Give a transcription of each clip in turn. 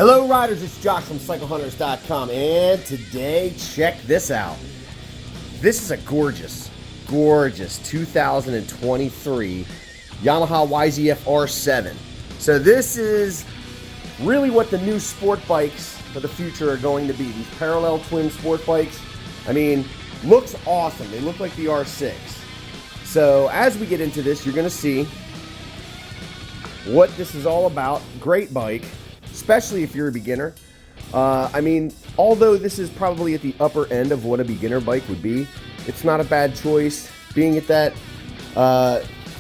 Hello riders, it's Josh from CycleHunters.com, and today, check this out. This is a gorgeous 2023 Yamaha YZF-R7. So this is really what the new sport bikes for the future are going to be. These parallel twin sport bikes, I mean, looks awesome. They look like the R6. So as we get into this, you're going to see what this is all about. Great bike, especially if you're a beginner. I mean, although this is probably at the upper end of what a beginner bike would be, it's not a bad choice. Being at that,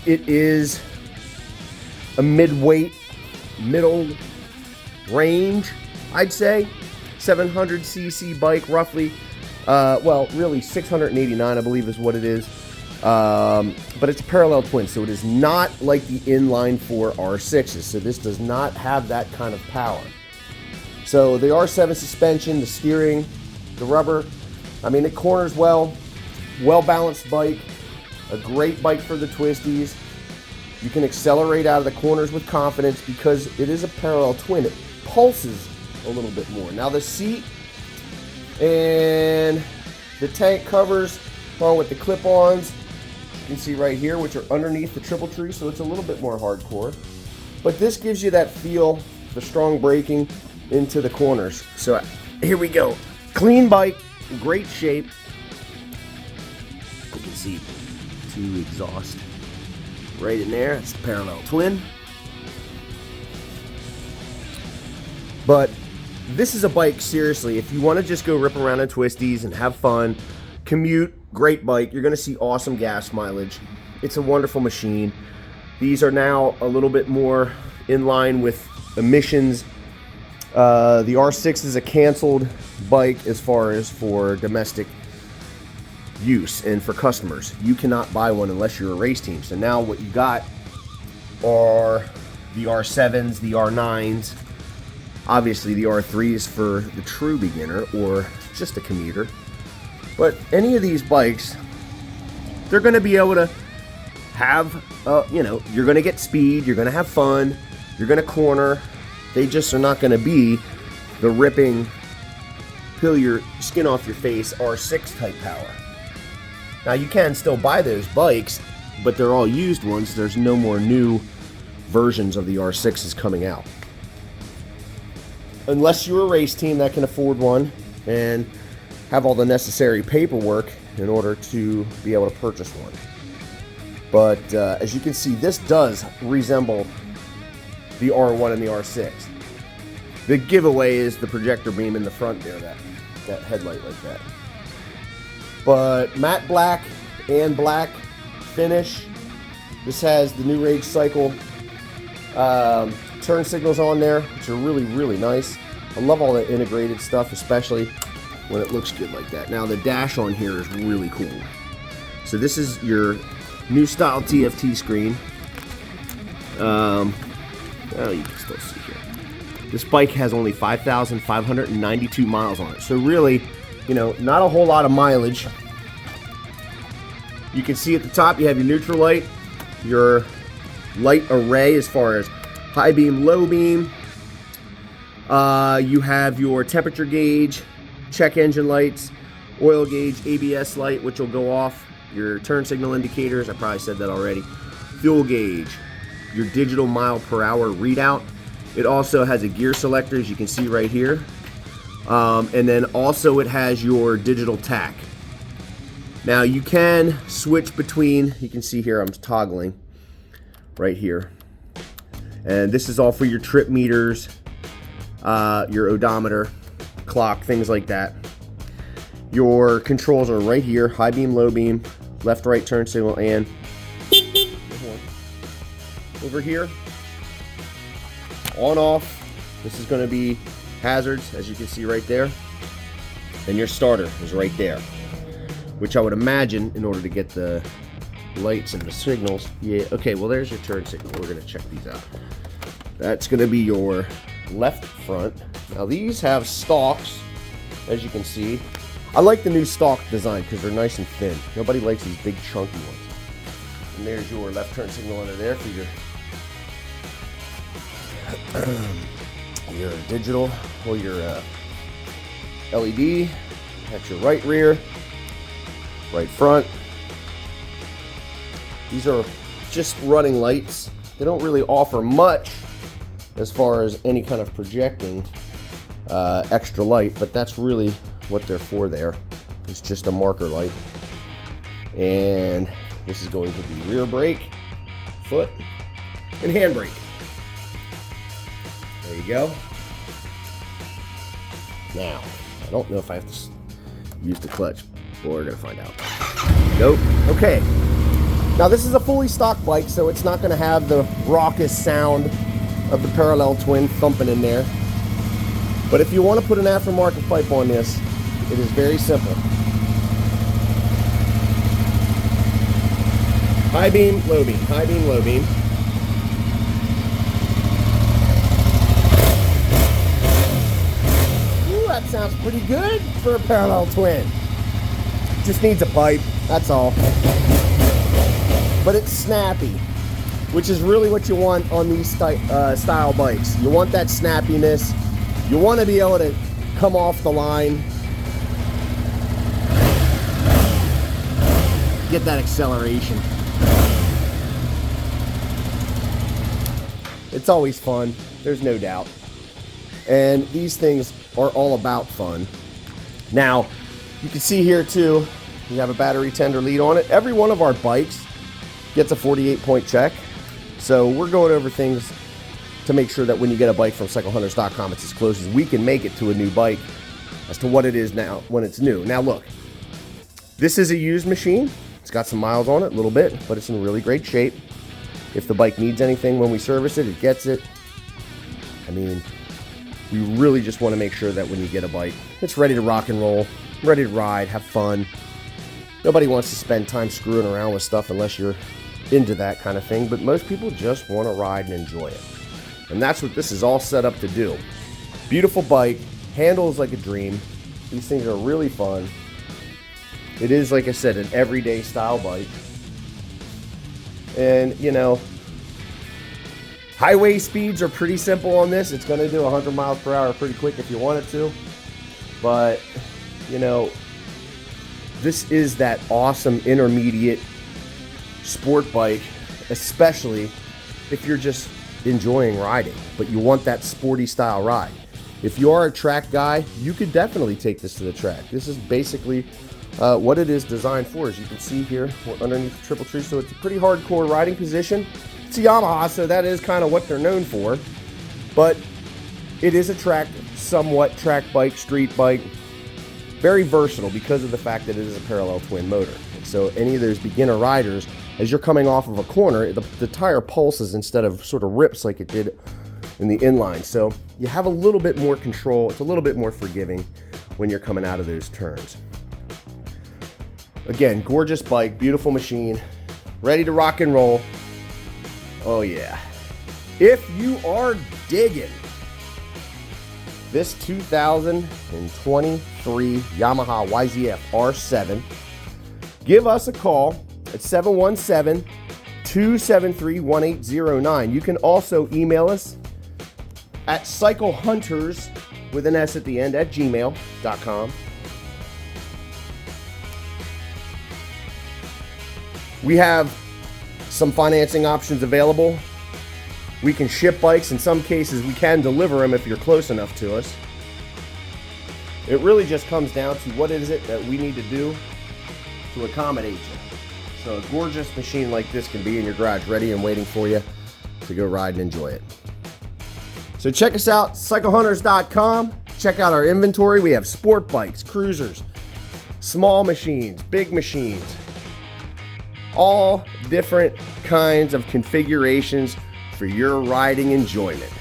it is a mid-weight, middle range, I'd say. 700cc bike, roughly. Well, really 689, I believe is what it is. But it's a parallel twin, so it is not like the inline 4 R6s. So this does not have that kind of power. So the R7 suspension, the steering, the rubber, I mean, it corners well. Well-balanced bike, a great bike for the twisties. You can accelerate out of the corners with confidence because it is a parallel twin. It pulses a little bit more. Now the seat and the tank covers, along with the clip-ons, you can see right here, which are underneath the triple tree, so it's a little bit more hardcore. But this gives you that feel, the strong braking into the corners. So here we go. Clean bike, great shape. You can see two exhaust right in there. It's a parallel twin. But this is a bike, seriously, if you want to just go rip around in twisties and have fun, commute, great bike. You're going to see awesome gas mileage. It's a wonderful machine. These are now a little bit more in line with emissions. The R6 is a canceled bike as far as for domestic use and for customers. You cannot buy one unless you're a race team. So now what you got are the R7s, the R9s, obviously the R3s for the true beginner or just a commuter. But any of these bikes, they're going to be able to have, you know, you're going to get speed, you're going to have fun, you're going to corner. They just are not going to be the ripping, peel your skin off your face R6 type power. Now you can still buy those bikes, but they're all used ones. There's no more new versions of the R6s coming out. Unless you're a race team that can afford one and have all the necessary paperwork in order to be able to purchase one. But as you can see, this does resemble the R1 and the R6. The giveaway is the projector beam in the front there, that headlight like that. But matte black and black finish. This has the new Rage Cycle turn signals on there, which are really, really nice. I love all the integrated stuff, especially when it looks good like that. Now the dash on here is really cool. So this is your new style TFT screen. Oh, you can still see here. This bike has only 5,592 miles on it. So really, you know, not a whole lot of mileage. You can see at the top you have your neutral light, your light array as far as high beam, low beam. You have your temperature gauge, check engine lights, oil gauge, ABS light, which will go off, your turn signal indicators, I probably said that already, fuel gauge, your digital mile per hour readout. It also has a gear selector, as you can see right here. And then also it has your digital tach. Now you can switch between, you can see here I'm toggling right here. And this is all for your trip meters, your odometer, clock, things like that. Your controls are right here, high beam, low beam, left, right turn signal, and over here, on, off. This is going to be hazards, as you can see right there. And your starter is right there, which I would imagine in order to get the lights and the signals. Yeah, okay, well there's your turn signal. We're going to check these out. That's going to be your left front. Now these have stalks, as you can see. I like the new stalk design because they're nice and thin. Nobody likes these big chunky ones. And there's your left turn signal under there for your your digital or your LED. That's your right rear, right front. These are just running lights. They don't really offer much as far as any kind of projecting extra light, but that's really what they're for there. It's just a marker light. And this is going to be rear brake, foot, and hand brake. There you go. Now, I don't know if I have to use the clutch, but we're gonna find out. Nope. Okay. Now this is a fully stock bike, so it's not gonna have the raucous sound of the parallel twin thumping in there. But if you want to put an aftermarket pipe on this, it is very simple. High beam, low beam, high beam, low beam. Ooh, that sounds pretty good for a parallel twin. Just needs a pipe, that's all. But it's snappy, which is really what you want on these style bikes. You want that snappiness. You want to be able to come off the line, get that acceleration. It's always fun, there's no doubt. And these things are all about fun. Now, you can see here too, you have a battery tender lead on it. Every one of our bikes gets a 48-point check. So we're going over things to make sure that when you get a bike from CycleHunters.com, it's as close as we can make it to a new bike as to what it is now when it's new. Now look, this is a used machine. It's got some miles on it, a little bit, but it's in really great shape. If the bike needs anything when we service it, it gets it. I mean, we really just want to make sure that when you get a bike, it's ready to rock and roll, ready to ride, have fun. Nobody wants to spend time screwing around with stuff unless you're into that kind of thing, but most people just want to ride and enjoy it. And that's what this is all set up to do. Beautiful bike, handles like a dream. These things are really fun. It is, like I said, an everyday style bike. And, you know, highway speeds are pretty simple on this. It's going to do 100 miles per hour pretty quick if you want it to. But, you know, this is that awesome intermediate sport bike, especially if you're just enjoying riding, but you want that sporty style ride. If you are a track guy, you could definitely take this to the track. This is basically what it is designed for. As you can see here, we're underneath the triple tree, so it's a pretty hardcore riding position. It's a Yamaha, so that is kind of what they're known for, but it is a somewhat track bike, street bike, very versatile because of the fact that it is a parallel twin motor. So any of those beginner riders, as you're coming off of a corner, the tire pulses instead of sort of rips like it did in the inline. So you have a little bit more control. It's a little bit more forgiving when you're coming out of those turns. Again, gorgeous bike, beautiful machine, ready to rock and roll. Oh yeah. If you are digging this 2023 Yamaha YZF-R7, give us a call at 717-273-1809. You can also email us at cyclehunters with an S at the end at gmail.com. We have some financing options available. We can ship bikes. In some cases, we can deliver them if you're close enough to us. It really just comes down to what is it that we need to do to accommodate you. So a gorgeous machine like this can be in your garage ready and waiting for you to go ride and enjoy it. So check us out, CycleHunters.com. Check out our inventory. We have sport bikes, cruisers, small machines, big machines, all different kinds of configurations for your riding enjoyment.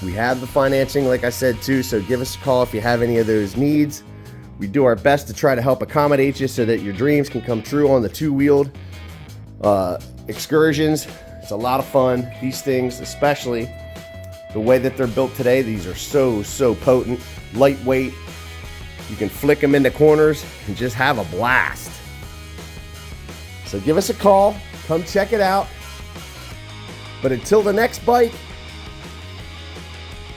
We have the financing, like I said, too, so give us a call if you have any of those needs. We do our best to try to help accommodate you so that your dreams can come true on the two-wheeled excursions. It's a lot of fun. These things, especially the way that they're built today, these are so potent, lightweight. You can flick them into corners and just have a blast. So give us a call, come check it out. But until the next bike,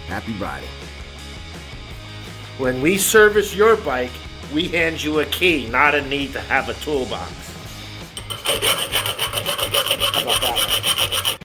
Happy riding. When we service your bike, we hand you a key, not a need to have a toolbox. How about that?